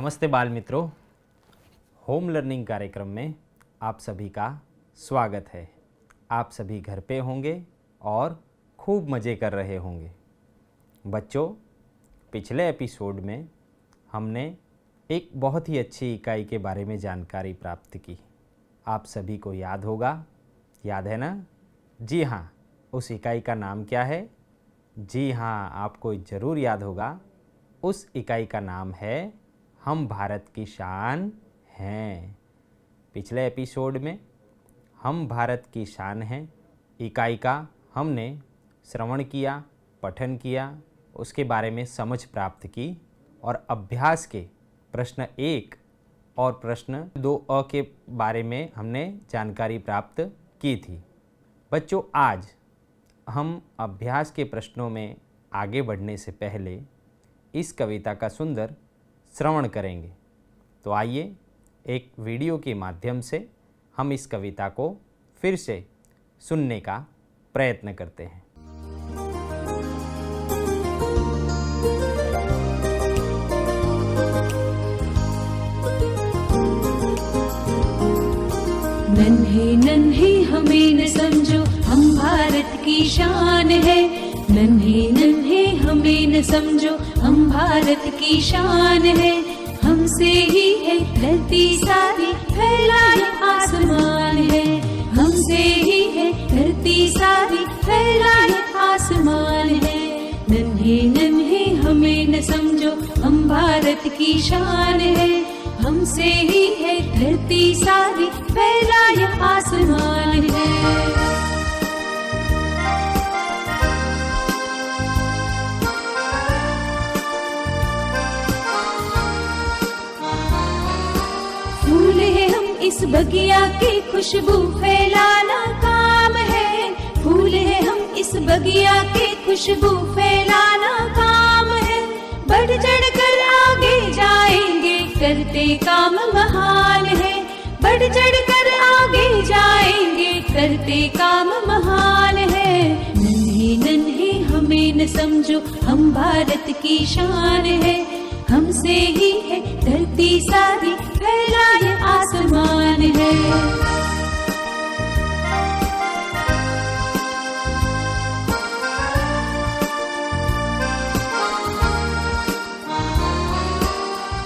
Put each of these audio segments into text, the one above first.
नमस्ते बाल मित्रों, होम लर्निंग कार्यक्रम में आप सभी का स्वागत है। आप सभी घर पे होंगे और खूब मज़े कर रहे होंगे। बच्चों, पिछले एपिसोड में हमने एक बहुत ही अच्छी इकाई के बारे में जानकारी प्राप्त की। आप सभी को याद होगा, याद है ना? जी हाँ, उस इकाई का नाम क्या है? जी हाँ, आपको ज़रूर याद होगा। उस इकाई का नाम है हम भारत की शान हैं। पिछले एपिसोड में हम भारत की शान हैं इकाई का हमने श्रवण किया, पठन किया, उसके बारे में समझ प्राप्त की और अभ्यास के प्रश्न 1 और प्रश्न 2 के बारे में हमने जानकारी प्राप्त की थी। बच्चों, आज हम अभ्यास के प्रश्नों में आगे बढ़ने से पहले इस कविता का सुंदर श्रवण करेंगे। तो आइए एक वीडियो के माध्यम से हम इस कविता को फिर से सुनने का प्रयत्न करते हैं। नन्हे नन्हे हमें न समझो, हम भारत की शान है। नन्हे नन्हे हमें न समझो, हम भारत की शान है। हमसे ही है धरती सारी, फैला ये आसमान है। हमसे ही है धरती सारी, फैला ये आसमान है। नन्हे नन्हे हमें न समझो, हम भारत की शान है। हमसे ही है धरती सारी, फैला ये आसमान है। फूल है हम इस बगिया की, खुशबू फैलाना काम है। फूल है हम इस बगिया की, खुशबू फैलाना काम है। बढ़ चढ़ कर आगे जाएंगे, करते काम महान है। बढ़ चढ़ कर आगे जाएंगे, करते काम महान है। नन्हे नन्हे हमें न समझो, हम भारत की शान है। हमसे ही है धरती सारी, फैला ये आसमान है।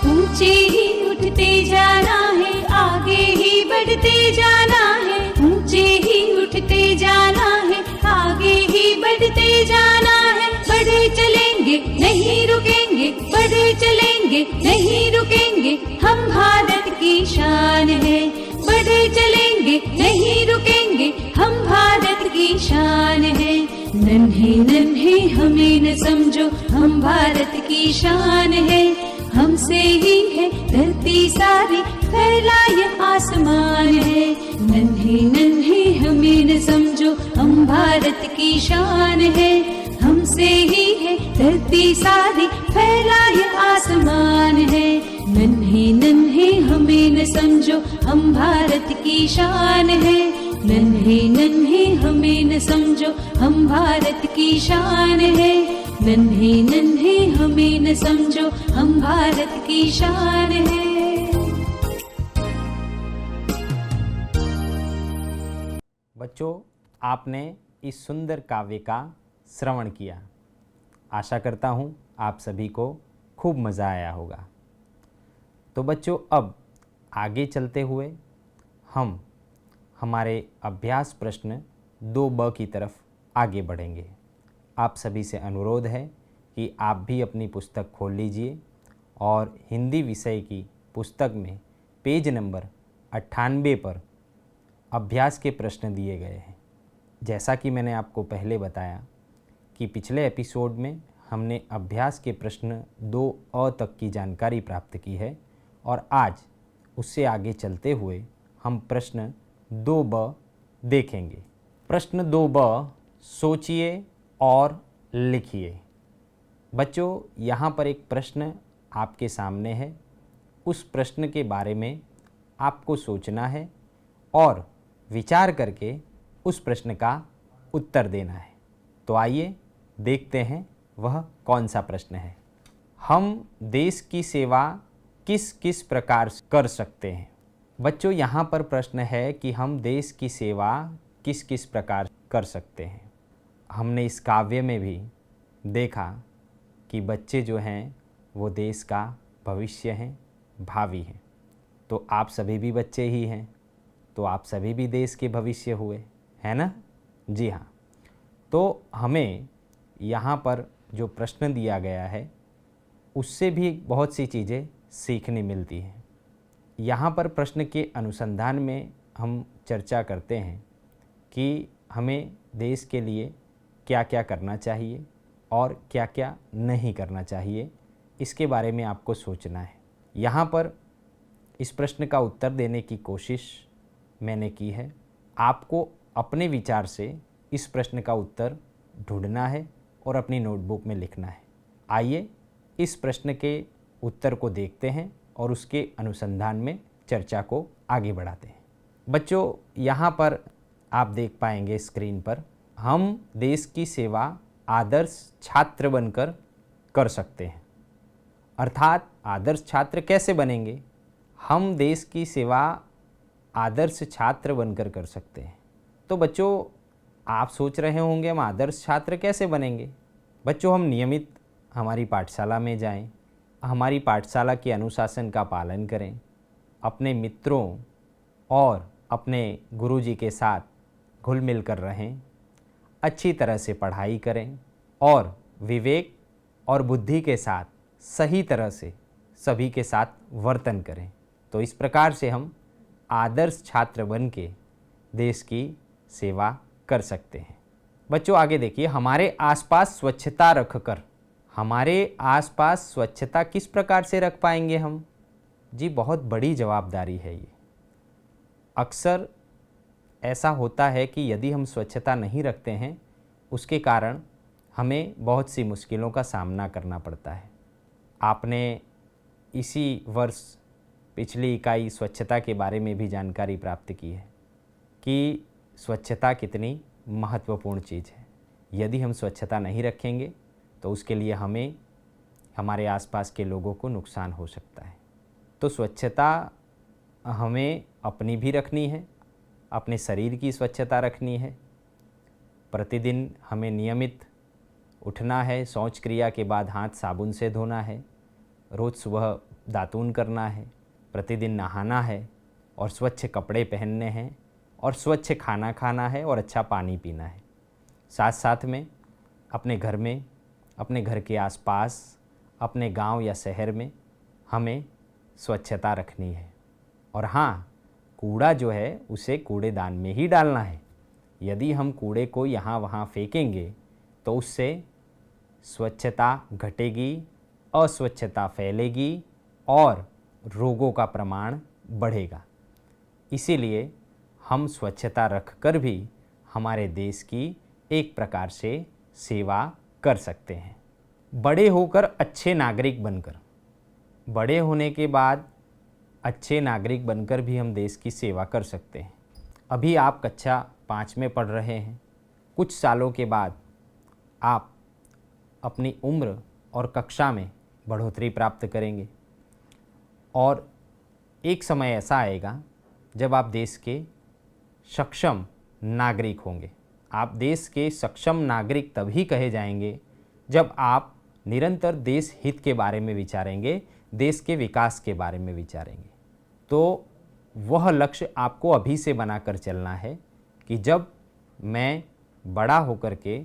ऊंचे ही उठते जाना है, आगे ही बढ़ते जाना है। ऊंचे ही उठते जाना है, आगे ही बढ़ते जाना है। बढ़े चलेंगे नहीं रुकेंगे, बढ़े चलेंगे नहीं रुकेंगे, हम भारत की शान है। बढ़े चलेंगे नहीं रुकेंगे, हम भारत की शान है। नन्हे नन्हे हमें न समझो, हम भारत की शान है। हमसे ही है धरती सारी, फैला ये आसमान है। नन्हे नन्हे हमें न समझो, हम भारत की शान है। हमसे ही है धरती सारी, फैला ये आसमान है। नन्हे नन्हे हमें न समझो, हम भारत की शान है। नन्हे नन्हे हमें न समझो, हम भारत की शान है। नन्हे नन्हे हमें न समझो, हम भारत की शान है। बच्चों, आपने इस सुंदर काव्य का श्रवण किया। आशा करता हूँ आप सभी को खूब मज़ा आया होगा। तो बच्चों, अब आगे चलते हुए हम हमारे अभ्यास प्रश्न 2ब की तरफ आगे बढ़ेंगे। आप सभी से अनुरोध है कि आप भी अपनी पुस्तक खोल लीजिए और हिंदी विषय की पुस्तक में पेज नंबर 98 पर अभ्यास के प्रश्न दिए गए हैं। जैसा कि मैंने आपको पहले बताया कि पिछले एपिसोड में हमने अभ्यास के प्रश्न 2 तक की जानकारी प्राप्त की है और आज उससे आगे चलते हुए हम प्रश्न 2ब देखेंगे। प्रश्न 2ब, सोचिए और लिखिए। बच्चों, यहाँ पर एक प्रश्न आपके सामने है। उस प्रश्न के बारे में आपको सोचना है और विचार करके उस प्रश्न का उत्तर देना है। तो आइए देखते हैं वह कौन सा प्रश्न है। हम देश की सेवा किस किस प्रकार कर सकते हैं। बच्चों, यहाँ पर प्रश्न है कि हम देश की सेवा किस किस प्रकार कर सकते हैं। हमने इस काव्य में भी देखा कि बच्चे जो हैं वो देश का भविष्य हैं, भावी हैं। तो आप सभी भी बच्चे ही हैं, तो आप सभी भी देश के भविष्य हुए, है ना? जी हाँ। तो हमें यहाँ पर जो प्रश्न दिया गया है उससे भी बहुत सी चीज़ें सीखने मिलती हैं। यहाँ पर प्रश्न के अनुसंधान में हम चर्चा करते हैं कि हमें देश के लिए क्या क्या करना चाहिए और क्या क्या नहीं करना चाहिए, इसके बारे में आपको सोचना है। यहाँ पर इस प्रश्न का उत्तर देने की कोशिश मैंने की है। आपको अपने विचार से इस प्रश्न का उत्तर ढूंढना है और अपनी नोटबुक में लिखना है। आइए इस प्रश्न के उत्तर को देखते हैं और उसके अनुसंधान में चर्चा को आगे बढ़ाते हैं। बच्चों, यहाँ पर आप देख पाएंगे स्क्रीन पर, हम देश की सेवा आदर्श छात्र बनकर कर सकते हैं। अर्थात आदर्श छात्र कैसे बनेंगे? हम देश की सेवा आदर्श छात्र बनकर कर सकते हैं। तो बच्चों, आप सोच रहे होंगे हम आदर्श छात्र कैसे बनेंगे? बच्चों, हम नियमित हमारी पाठशाला में जाएं, हमारी पाठशाला के अनुशासन का पालन करें, अपने मित्रों और अपने गुरुजी के साथ घुल मिल कर रहें, अच्छी तरह से पढ़ाई करें और विवेक और बुद्धि के साथ सही तरह से सभी के साथ वर्तन करें। तो इस प्रकार से हम आदर्श छात्र बन के देश की सेवा कर सकते हैं। बच्चों, आगे देखिए, हमारे आसपास स्वच्छता रखकर, हमारे आसपास स्वच्छता किस प्रकार से रख पाएंगे हम? जी, बहुत बड़ी जवाबदारी है ये। अक्सर ऐसा होता है कि यदि हम स्वच्छता नहीं रखते हैं, उसके कारण हमें बहुत सी मुश्किलों का सामना करना पड़ता है। आपने इसी वर्ष पिछली इकाई स्वच्छता के बारे में भी जानकारी प्राप्त की है कि स्वच्छता कितनी महत्वपूर्ण चीज़ है। यदि हम स्वच्छता नहीं रखेंगे तो उसके लिए हमें, हमारे आसपास के लोगों को नुकसान हो सकता है। तो स्वच्छता हमें अपनी भी रखनी है, अपने शरीर की स्वच्छता रखनी है। प्रतिदिन हमें नियमित उठना है, शौच क्रिया के बाद हाथ साबुन से धोना है, रोज़ सुबह दातून करना है, प्रतिदिन नहाना है और स्वच्छ कपड़े पहनने हैं और स्वच्छ खाना खाना है और अच्छा पानी पीना है। साथ साथ में अपने घर में, अपने घर के आसपास, अपने गांव या शहर में हमें स्वच्छता रखनी है। और हाँ, कूड़ा जो है उसे कूड़ेदान में ही डालना है। यदि हम कूड़े को यहाँ वहाँ फेंकेंगे तो उससे स्वच्छता घटेगी, अस्वच्छता फैलेगी और रोगों का प्रमाण बढ़ेगा। इसीलिए हम स्वच्छता रखकर भी हमारे देश की एक प्रकार से सेवा कर सकते हैं। बड़े होकर अच्छे नागरिक बनकर, बड़े होने के बाद अच्छे नागरिक बनकर भी हम देश की सेवा कर सकते हैं। अभी आप कक्षा 5 में पढ़ रहे हैं, कुछ सालों के बाद आप अपनी उम्र और कक्षा में बढ़ोतरी प्राप्त करेंगे और एक समय ऐसा आएगा जब आप देश के सक्षम नागरिक होंगे। आप देश के सक्षम नागरिक तभी कहे जाएंगे जब आप निरंतर देश हित के बारे में विचारेंगे, देश के विकास के बारे में विचारेंगे। तो वह लक्ष्य आपको अभी से बनाकर चलना है कि जब मैं बड़ा होकर के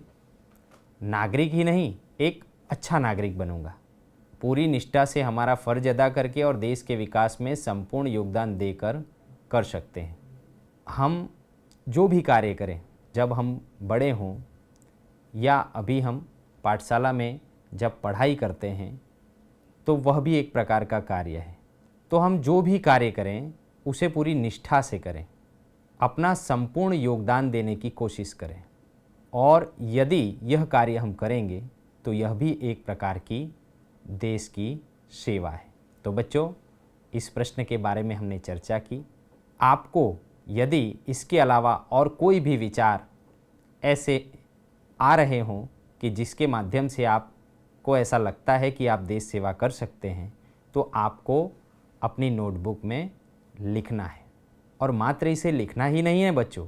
नागरिक ही नहीं, एक अच्छा नागरिक बनूंगा, पूरी निष्ठा से हमारा फ़र्ज अदा करके और देश के विकास में संपूर्ण योगदान देकर कर सकते हैं। हम जो भी कार्य करें, जब हम बड़े हों या अभी हम पाठशाला में जब पढ़ाई करते हैं, तो वह भी एक प्रकार का कार्य है। तो हम जो भी कार्य करें उसे पूरी निष्ठा से करें, अपना संपूर्ण योगदान देने की कोशिश करें। और यदि यह कार्य हम करेंगे तो यह भी एक प्रकार की देश की सेवा है। तो बच्चों, इस प्रश्न के बारे में हमने चर्चा की। आपको यदि इसके अलावा और कोई भी विचार ऐसे आ रहे हों कि जिसके माध्यम से आपको ऐसा लगता है कि आप देश सेवा कर सकते हैं, तो आपको अपनी नोटबुक में लिखना है। और मात्र इसे लिखना ही नहीं है बच्चों,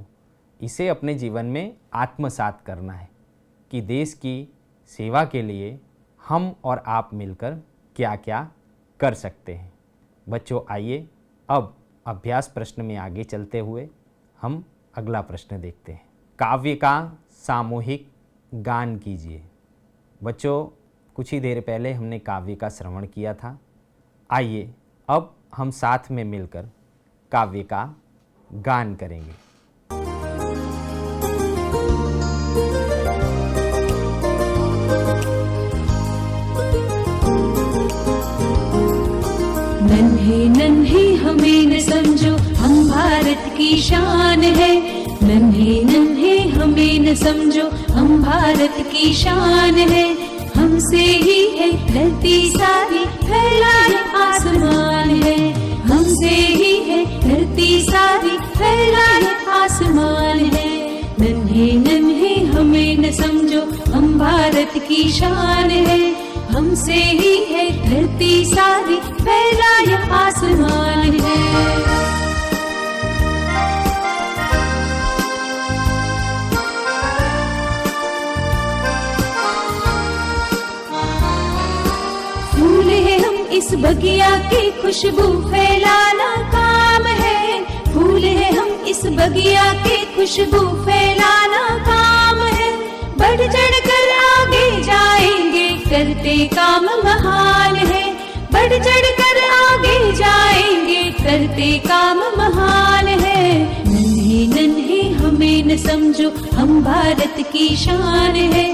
इसे अपने जीवन में आत्मसात करना है कि देश की सेवा के लिए हम और आप मिलकर क्या क्या कर सकते हैं। बच्चों आइए अब अभ्यास प्रश्न में आगे चलते हुए हम अगला प्रश्न देखते हैं। काव्य का सामूहिक गान कीजिए। बच्चों कुछ ही देर पहले हमने काव्य का श्रवण किया था। आइए अब हम साथ में मिलकर काव्य का गान करेंगे। नन्हे नन्हे हमें न समझो, हम भारत की शान है। नन्हे नन्हे हमें न समझो, हम भारत की शान है। हमसे ही है धरती सारी, फैला ये आसमान है। हमसे ही है धरती सारी, फैला ये आसमान है। नन्हे नन्हे हमें न समझो, हम भारत की शान है। हमसे ही है धरती सारी, फैला ये आसमान है। फूल है हम इस बगिया की, खुशबू फैलाना काम है। फूल है हम इस बगिया की, खुशबू फैलाना काम है। बढ़ चढ़ कर आगे जाएंगे, करते काम महान है। बढ़ चढ़ कर आगे जाएंगे, करते काम महान है। नन्हे नन्हे हमें न समझो, हम भारत की शान है।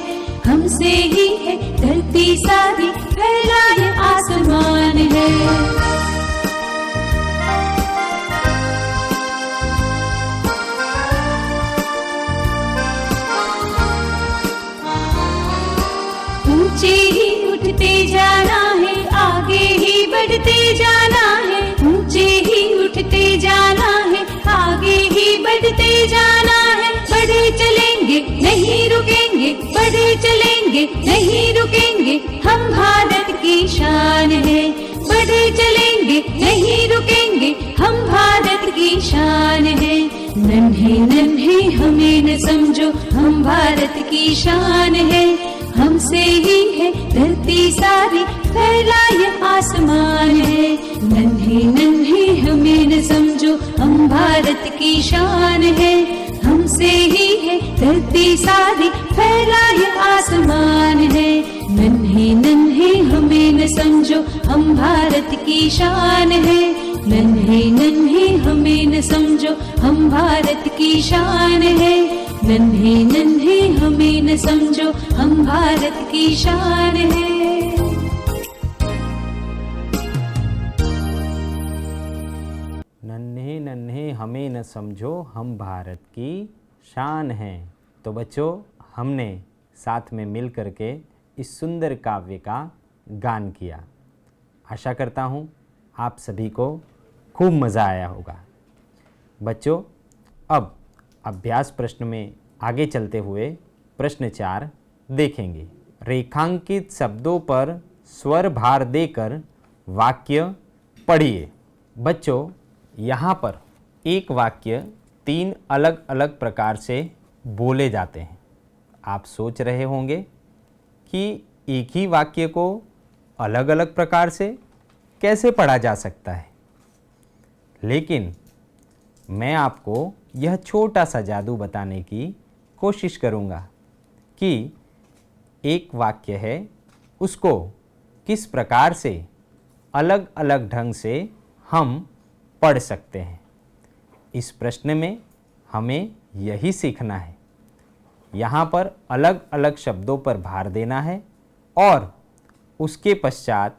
हमसे ही है धरती सारी, फैला ये आसमान है। ऊंचे ही उठते जाना है, आगे ही बढ़ते जाना है। ऊंचे ही उठते जाना है, आगे ही बढ़ते जाना है। बढ़े चलेंगे नहीं रुकेंगे, बढ़े चलेंगे नहीं रुकेंगे, हम भारत की शान है। बढ़े चलेंगे नहीं रुकेंगे, हम भारत की शान है। नन्हे नन्हे हमें न समझो, हम भारत की शान है। हमसे ही है धरती सारी, फैला ये आसमान है। नन्हे नन्हे हमें न समझो, हम भारत की शान है। हमसे ही है धरती सारी, फैला ये आसमान है। नन्हे नन्हे हमें न समझो, हम भारत की शान है। नन्हे नन्हे हमें न समझो, हम भारत की शान है। नन्हे नन्हे हमें न समझो, हम भारत की शान है। नन्हे नन्हे हमें न समझो, हम भारत की शान हैं। तो बच्चों हमने साथ में मिल कर के इस सुंदर काव्य का गान किया। आशा करता हूँ आप सभी को खूब मज़ा आया होगा। बच्चों अब अभ्यास प्रश्न में आगे चलते हुए प्रश्न 4 देखेंगे। रेखांकित शब्दों पर स्वर भार देकर वाक्य पढ़िए। बच्चों यहाँ पर एक वाक्य 3 अलग अलग प्रकार से बोले जाते हैं। आप सोच रहे होंगे कि एक ही वाक्य को अलग अलग प्रकार से कैसे पढ़ा जा सकता है, लेकिन मैं आपको यह छोटा सा जादू बताने की कोशिश करूँगा कि एक वाक्य है उसको किस प्रकार से अलग अलग ढंग से हम पढ़ सकते हैं। इस प्रश्न में हमें यही सीखना है। यहाँ पर अलग अलग शब्दों पर भार देना है और उसके पश्चात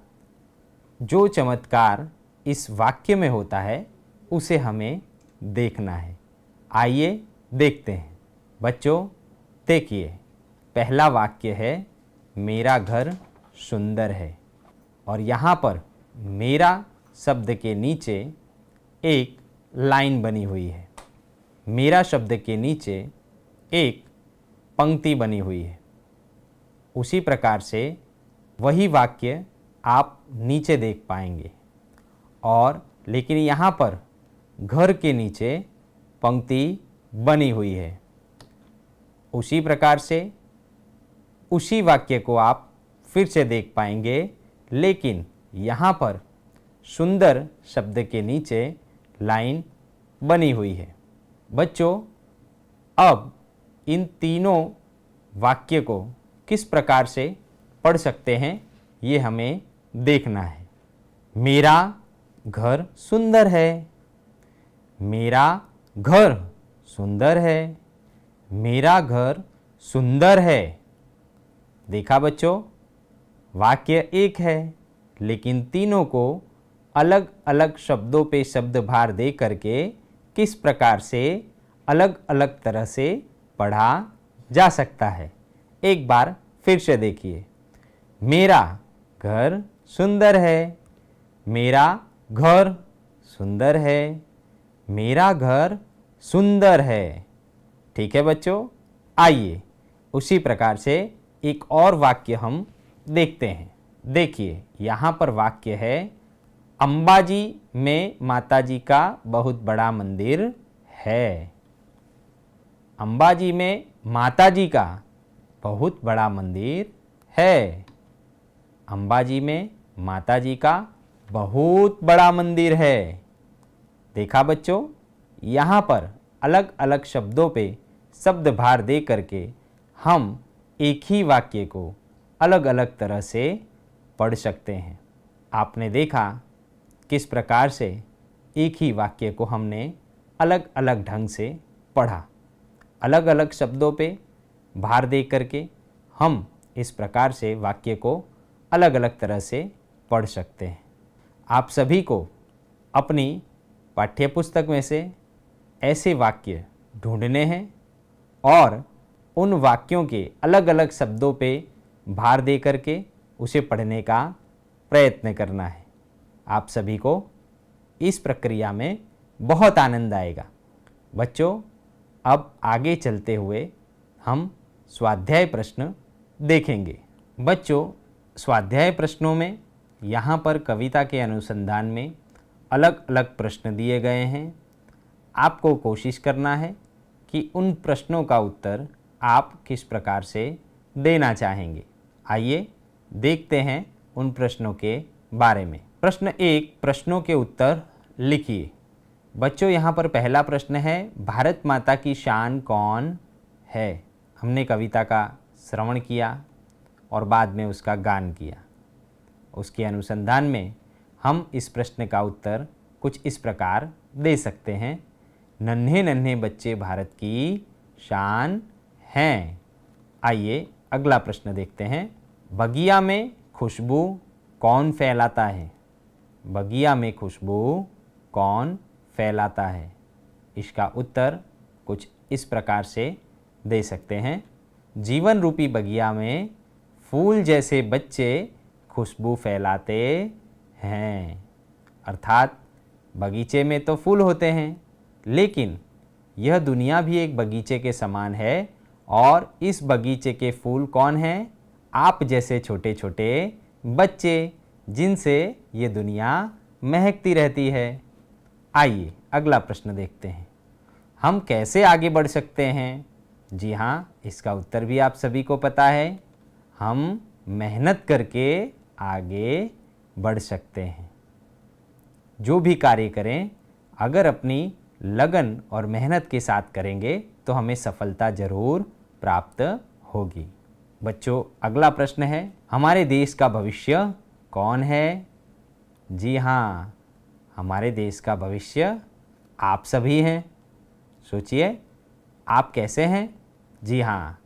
जो चमत्कार इस वाक्य में होता है उसे हमें देखना है। आइए देखते हैं। बच्चों देखिए, पहला वाक्य है मेरा घर सुंदर है, और यहाँ पर मेरा शब्द के नीचे एक लाइन बनी हुई है। मेरा शब्द के नीचे एक पंक्ति बनी हुई है। उसी प्रकार से वही वाक्य आप नीचे देख पाएंगे। और लेकिन यहाँ पर घर के नीचे पंक्ति बनी हुई है। उसी प्रकार से उसी वाक्य को आप फिर से देख पाएंगे, लेकिन यहाँ पर सुंदर शब्द के नीचे लाइन बनी हुई है। बच्चों, अब इन तीनों वाक्य को किस प्रकार से पढ़ सकते हैं ये हमें देखना है। मेरा घर सुंदर है। मेरा घर सुंदर है। मेरा घर सुंदर है। देखा बच्चों, वाक्य एक है, लेकिन तीनों को अलग अलग शब्दों पे शब्द भार दे करके किस प्रकार से अलग अलग तरह से पढ़ा जा सकता है। एक बार फिर से देखिए। मेरा घर सुंदर है। मेरा घर सुंदर है। मेरा घर सुंदर है। ठीक है बच्चों, आइए उसी प्रकार से एक और वाक्य हम देखते हैं। देखिए, यहाँ पर वाक्य है, अंबाजी में माताजी का बहुत बड़ा मंदिर है। अंबाजी में माताजी का बहुत बड़ा मंदिर है। अंबाजी में माताजी का बहुत बड़ा मंदिर है। देखा बच्चों, यहाँ पर अलग अलग शब्दों पे शब्द भार दे करके हम एक ही वाक्य को अलग अलग तरह से पढ़ सकते हैं। आपने देखा किस प्रकार से एक ही वाक्य को हमने अलग अलग ढंग से पढ़ा। अलग अलग शब्दों पे भार दे करके हम इस प्रकार से वाक्य को अलग अलग तरह से पढ़ सकते हैं। आप सभी को अपनी पाठ्यपुस्तक में से ऐसे वाक्य ढूंढने हैं और उन वाक्यों के अलग अलग शब्दों पे भार दे करके उसे पढ़ने का प्रयत्न करना है। आप सभी को इस प्रक्रिया में बहुत आनंद आएगा। बच्चों, अब आगे चलते हुए हम स्वाध्याय प्रश्न देखेंगे। बच्चों, स्वाध्याय प्रश्नों में यहाँ पर कविता के अनुसंधान में अलग अलग प्रश्न दिए गए हैं। आपको कोशिश करना है कि उन प्रश्नों का उत्तर आप किस प्रकार से देना चाहेंगे। आइए देखते हैं उन प्रश्नों के बारे में। प्रश्न 1, प्रश्नों के उत्तर लिखिए। बच्चों, यहाँ पर पहला प्रश्न है, भारत माता की शान कौन है। हमने कविता का श्रवण किया और बाद में उसका गान किया। उसके अनुसंधान में हम इस प्रश्न का उत्तर कुछ इस प्रकार दे सकते हैं, नन्हे नन्हे बच्चे भारत की शान हैं। आइए अगला प्रश्न देखते हैं। बगिया में खुशबू कौन फैलाता है। बगिया में खुशबू कौन फैलाता है। इसका उत्तर कुछ इस प्रकार से दे सकते हैं, जीवन रूपी बगिया में फूल जैसे बच्चे खुशबू फैलाते हैं। अर्थात बगीचे में तो फूल होते हैं, लेकिन यह दुनिया भी एक बगीचे के समान है और इस बगीचे के फूल कौन हैं? आप जैसे छोटे छोटे बच्चे, जिनसे ये दुनिया महकती रहती है। आइए अगला प्रश्न देखते हैं। हम कैसे आगे बढ़ सकते हैं? जी हाँ, इसका उत्तर भी आप सभी को पता है। हम मेहनत करके आगे बढ़ सकते हैं। जो भी कार्य करें, अगर अपनी लगन और मेहनत के साथ करेंगे तो हमें सफलता जरूर प्राप्त होगी। बच्चों, अगला प्रश्न है, हमारे देश का भविष्य कौन है? जी हाँ, हमारे देश का भविष्य आप सभी हैं। सोचिए, आप कैसे हैं? जी हाँ,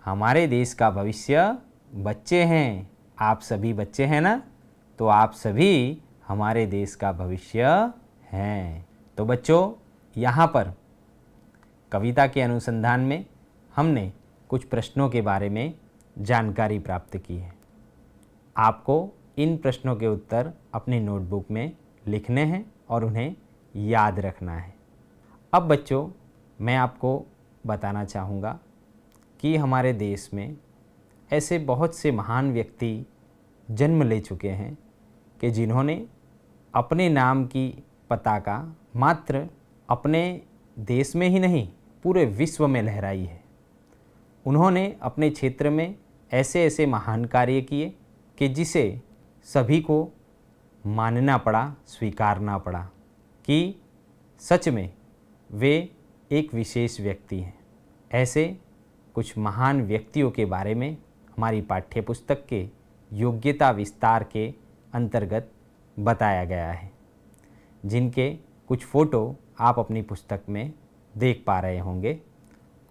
हमारे देश का भविष्य बच्चे हैं। आप सभी बच्चे हैं ना? तो आप सभी हमारे देश का भविष्य हैं। तो बच्चों, यहाँ पर कविता के अनुसंधान में हमने कुछ प्रश्नों के बारे में जानकारी प्राप्त की है। आपको इन प्रश्नों के उत्तर अपनी नोटबुक में लिखने हैं और उन्हें याद रखना है। अब बच्चों, मैं आपको बताना चाहूँगा कि हमारे देश में ऐसे बहुत से महान व्यक्ति जन्म ले चुके हैं कि जिन्होंने अपने नाम की पताका मात्र अपने देश में ही नहीं पूरे विश्व में लहराई है। उन्होंने अपने क्षेत्र में ऐसे ऐसे महान कार्य किए कि जिसे सभी को मानना पड़ा, स्वीकारना पड़ा कि सच में वे एक विशेष व्यक्ति हैं। ऐसे कुछ महान व्यक्तियों के बारे में हमारी पाठ्यपुस्तक के योग्यता विस्तार के अंतर्गत बताया गया है, जिनके कुछ फ़ोटो आप अपनी पुस्तक में देख पा रहे होंगे।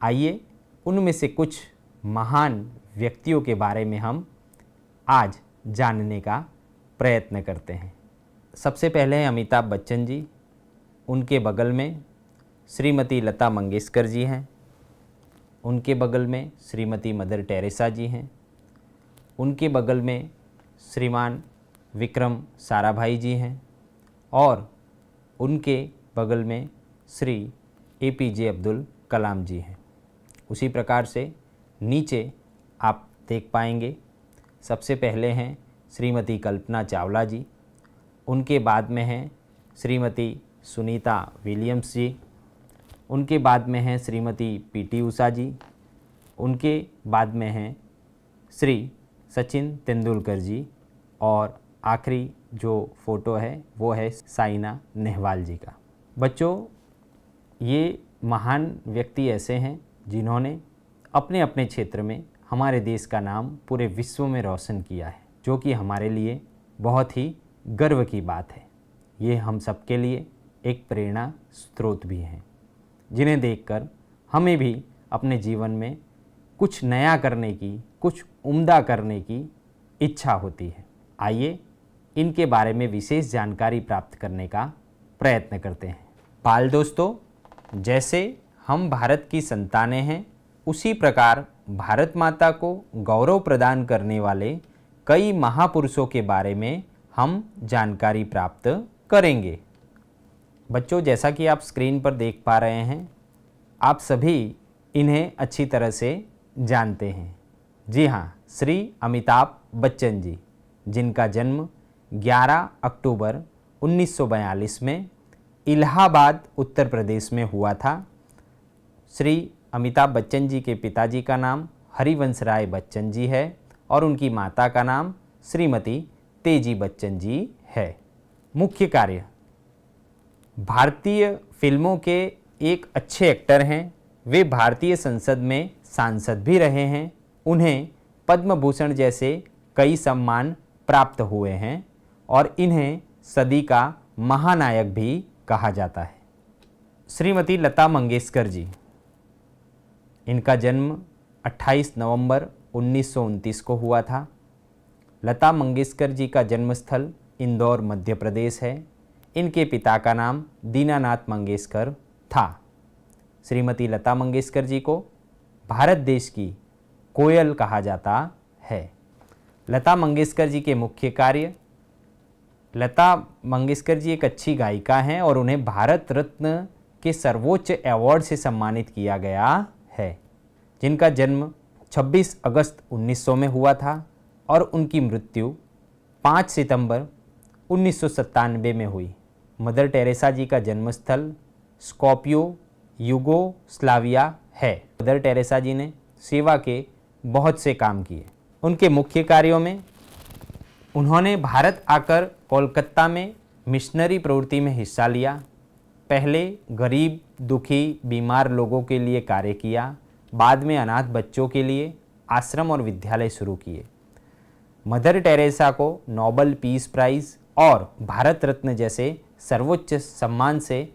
आइए उनमें से कुछ महान व्यक्तियों के बारे में हम आज जानने का प्रयत्न करते हैं। सबसे पहले हैं अमिताभ बच्चन जी। उनके बगल में श्रीमती लता मंगेशकर जी हैं। उनके बगल में श्रीमती मदर टेरेसा जी हैं। उनके बगल में श्रीमान विक्रम साराभाई जी हैं और उनके बगल में श्री APJ अब्दुल कलाम जी हैं। उसी प्रकार से नीचे आप देख पाएंगे सबसे पहले हैं श्रीमती कल्पना चावला जी। उनके बाद में हैं श्रीमती सुनीता विलियम्स जी। उनके बाद में हैं श्रीमती PT उषा जी। उनके बाद में हैं श्री सचिन तेंदुलकर जी और आखिरी जो फ़ोटो है वो है साइना नेहवाल जी का। बच्चों, ये महान व्यक्ति ऐसे हैं जिन्होंने अपने अपने क्षेत्र में हमारे देश का नाम पूरे विश्व में रोशन किया है, जो कि हमारे लिए बहुत ही गर्व की बात है। ये हम सबके लिए एक प्रेरणा स्रोत भी हैं, जिन्हें देखकर हमें भी अपने जीवन में कुछ नया करने की, कुछ उम्दा करने की इच्छा होती है। आइए इनके बारे में विशेष जानकारी प्राप्त करने का प्रयत्न करते हैं। बाल दोस्तों, जैसे हम भारत की संतानें हैं, उसी प्रकार भारत माता को गौरव प्रदान करने वाले कई महापुरुषों के बारे में हम जानकारी प्राप्त करेंगे। बच्चों, जैसा कि आप स्क्रीन पर देख पा रहे हैं, आप सभी इन्हें अच्छी तरह से जानते हैं। जी हाँ, श्री अमिताभ बच्चन जी, जिनका जन्म 11 अक्टूबर 1942 में इलाहाबाद उत्तर प्रदेश में हुआ था। श्री अमिताभ बच्चन जी के पिताजी का नाम हरिवंश राय बच्चन जी है और उनकी माता का नाम श्रीमती तेजी बच्चन जी है। मुख्य कार्य: भारतीय फिल्मों के एक अच्छे एक्टर हैं। वे भारतीय संसद में सांसद भी रहे हैं। उन्हें पद्म भूषण जैसे कई सम्मान प्राप्त हुए हैं और इन्हें सदी का महानायक भी कहा जाता है। श्रीमती लता मंगेशकर जी, इनका जन्म 28 नवंबर 1929 को हुआ था। लता मंगेशकर जी का जन्मस्थल इंदौर, मध्य प्रदेश है। इनके पिता का नाम दीनानाथ मंगेशकर था। श्रीमती लता मंगेशकर जी को भारत देश की कोयल कहा जाता है। लता मंगेशकर जी के मुख्य कार्य: लता मंगेशकर जी एक अच्छी गायिका हैं और उन्हें भारत रत्न के सर्वोच्च अवार्ड से सम्मानित किया गया है, जिनका जन्म 26 अगस्त 1900 में हुआ था और उनकी मृत्यु 5 सितंबर 1997 में हुई। मदर टेरेसा जी का जन्मस्थल स्कॉपियो, यूगोस्लाविया है। मदर टेरेसा जी ने सेवा के बहुत से काम किए। उनके मुख्य कार्यों में उन्होंने भारत आकर कोलकाता में मिशनरी प्रवृत्ति में हिस्सा लिया। पहले गरीब, दुखी, बीमार लोगों के लिए कार्य किया। बाद में अनाथ बच्चों के लिए आश्रम और विद्यालय शुरू किए। मदर टेरेसा को नोबेल पीस प्राइज़ और भारत रत्न जैसे सर्वोच्च सम्मान से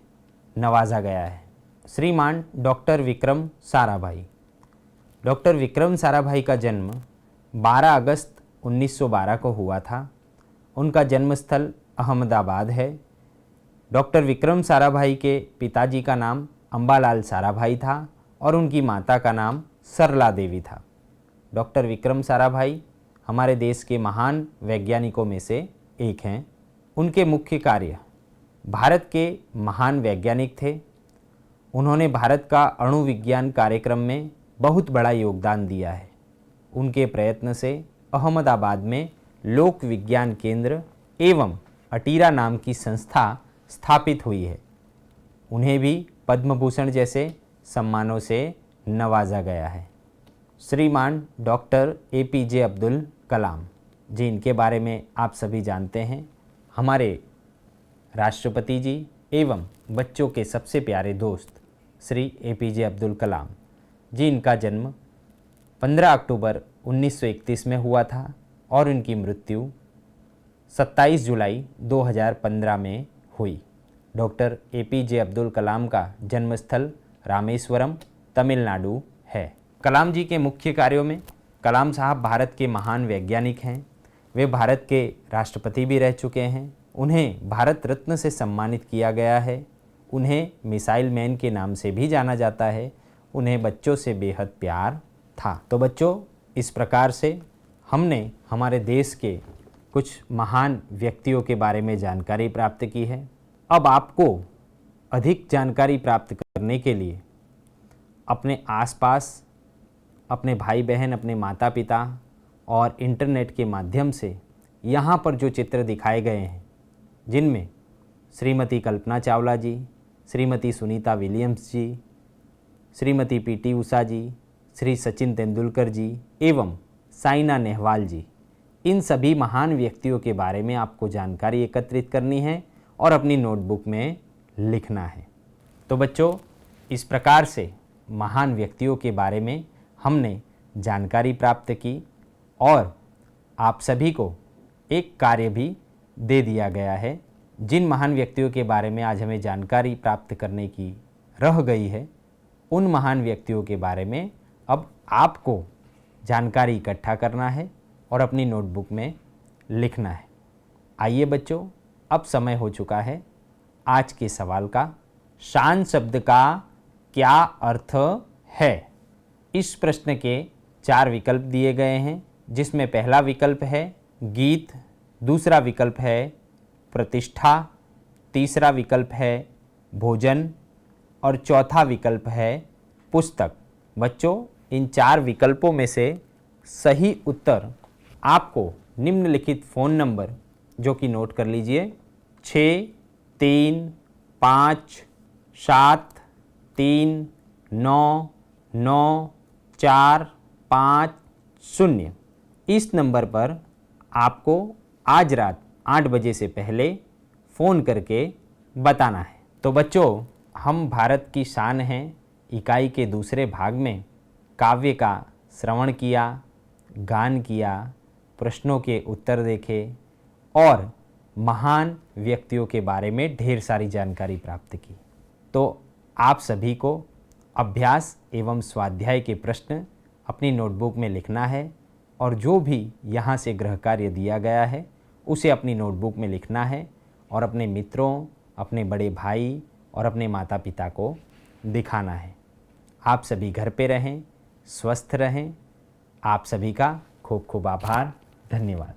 नवाजा गया है। श्रीमान डॉक्टर विक्रम साराभाई। डॉक्टर विक्रम साराभाई का जन्म 12 अगस्त 1912 को हुआ था। उनका जन्मस्थल अहमदाबाद है। डॉक्टर विक्रम साराभाई के पिताजी का नाम अंबालाल साराभाई था और उनकी माता का नाम सरला देवी था। डॉक्टर विक्रम साराभाई हमारे देश के महान वैज्ञानिकों में से एक हैं। उनके मुख्य कार्य: भारत के महान वैज्ञानिक थे। उन्होंने भारत का अणु विज्ञान कार्यक्रम में बहुत बड़ा योगदान दिया है। उनके प्रयत्न से अहमदाबाद में लोक विज्ञान केंद्र एवं अटीरा नाम की संस्था स्थापित हुई है। उन्हें भी पद्म भूषण जैसे सम्मानों से नवाजा गया है। श्रीमान डॉक्टर APJ अब्दुल कलाम जी, इनके बारे में आप सभी जानते हैं। हमारे राष्ट्रपति जी एवं बच्चों के सबसे प्यारे दोस्त श्री APJ अब्दुल कलाम जी, इनका जन्म 15 अक्टूबर 1931 में हुआ था और उनकी मृत्यु 27 जुलाई 2015 में हुई। डॉक्टर APJ अब्दुल कलाम का जन्मस्थल रामेश्वरम, तमिलनाडु है। कलाम जी के मुख्य कार्यों में कलाम साहब भारत के महान वैज्ञानिक हैं। वे भारत के राष्ट्रपति भी रह चुके हैं। उन्हें भारत रत्न से सम्मानित किया गया है। उन्हें मिसाइल मैन के नाम से भी जाना जाता है। उन्हें बच्चों से बेहद प्यार था। तो बच्चों, इस प्रकार से हमने हमारे देश के कुछ महान व्यक्तियों के बारे में जानकारी प्राप्त की है। अब आपको अधिक जानकारी प्राप्त करने के लिए अपने आसपास, अपने भाई बहन, अपने माता पिता और इंटरनेट के माध्यम से यहाँ पर जो चित्र दिखाए गए हैं, जिनमें श्रीमती कल्पना चावला जी, श्रीमती सुनीता विलियम्स जी, श्रीमती PT उषा जी, श्री सचिन तेंदुलकर जी एवं साइना नेहवाल जी, इन सभी महान व्यक्तियों के बारे में आपको जानकारी एकत्रित करनी है और अपनी नोटबुक में लिखना है। तो बच्चों, इस प्रकार से महान व्यक्तियों के बारे में हमने जानकारी प्राप्त की और आप सभी को एक कार्य भी दे दिया गया है। जिन महान व्यक्तियों के बारे में आज हमें जानकारी प्राप्त करने की रह गई है, उन महान व्यक्तियों के बारे में अब आपको जानकारी इकट्ठा करना है और अपनी नोटबुक में लिखना है। आइए बच्चों, अब समय हो चुका है आज के सवाल का। शान शब्द का क्या अर्थ है? इस प्रश्न के 4 विकल्प दिए गए हैं, जिसमें पहला विकल्प है गीत, दूसरा विकल्प है प्रतिष्ठा, तीसरा विकल्प है भोजन और चौथा विकल्प है पुस्तक। बच्चों, इन 4 विकल्पों में से सही उत्तर आपको निम्नलिखित फ़ोन नंबर, जो कि नोट कर लीजिए, 6 3 5 7 3 9 9 4 5 0, इस नंबर पर आपको आज रात 8 बजे से पहले फ़ोन करके बताना है। तो बच्चों, हम भारत की शान हैं इकाई के दूसरे भाग में काव्य का श्रवण किया, गान किया, प्रश्नों के उत्तर देखे और महान व्यक्तियों के बारे में ढेर सारी जानकारी प्राप्त की। तो आप सभी को अभ्यास एवं स्वाध्याय के प्रश्न अपनी नोटबुक में लिखना है और जो भी यहाँ से गृह कार्य दिया गया है उसे अपनी नोटबुक में लिखना है और अपने मित्रों, अपने बड़े भाई और अपने माता पिता को दिखाना है। आप सभी घर पे रहें, स्वस्थ रहें। आप सभी का खूब खूब आभार। धन्यवाद।